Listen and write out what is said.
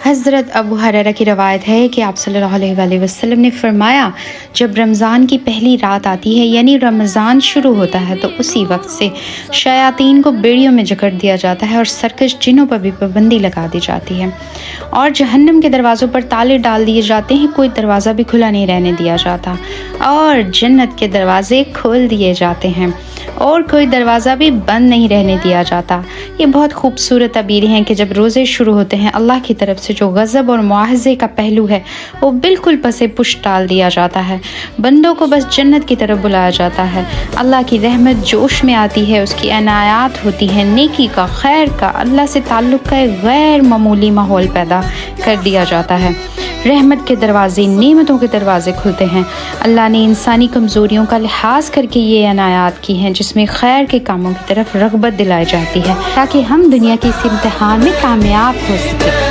हज़रत अबू हुरैरा की रवायत है कि आप सल्लल्लाहु अलैहि वसल्लम ने फरमाया, जब रमज़ान की पहली रात आती है यानी रमज़ान शुरू होता है तो उसी वक्त से शयातीन को बेड़ियों में जकड़ दिया जाता है और सरकश जिनों पर भी पाबंदी लगा दी जाती है और जहन्नम के दरवाज़ों पर ताले डाल दिए जाते हैं। कोई दरवाज़ा भी खुला नहीं रहने दिया जाता और जन्नत के दरवाज़े खोल दिए जाते हैं और कोई दरवाज़ा भी बंद नहीं रहने दिया जाता। ये बहुत खूबसूरत तबीरें हैं कि जब रोज़े शुरू होते हैं अल्लाह की तरफ से जो गज़ब और मुआवज़े का पहलू है वो बिल्कुल पसे पुश डाल दिया जाता है। बंदों को बस जन्नत की तरफ बुलाया जाता है। अल्लाह की रहमत जोश में आती है, उसकी अनायात होती है, नेकी का, खैर का, अल्लाह से ताल्लुक़ का एक गैर मामूली माहौल पैदा कर दिया जाता है। रहमत के दरवाज़े, नेमतों के दरवाज़े खुलते हैं। अल्लाह ने इंसानी कमज़ोरियों का लिहाज करके ये अनायात की हैं जिसमें खैर के कामों की तरफ रग़बत दिलाई जाती है ताकि हम दुनिया के इस इम्तिहान में कामयाब हो सकें।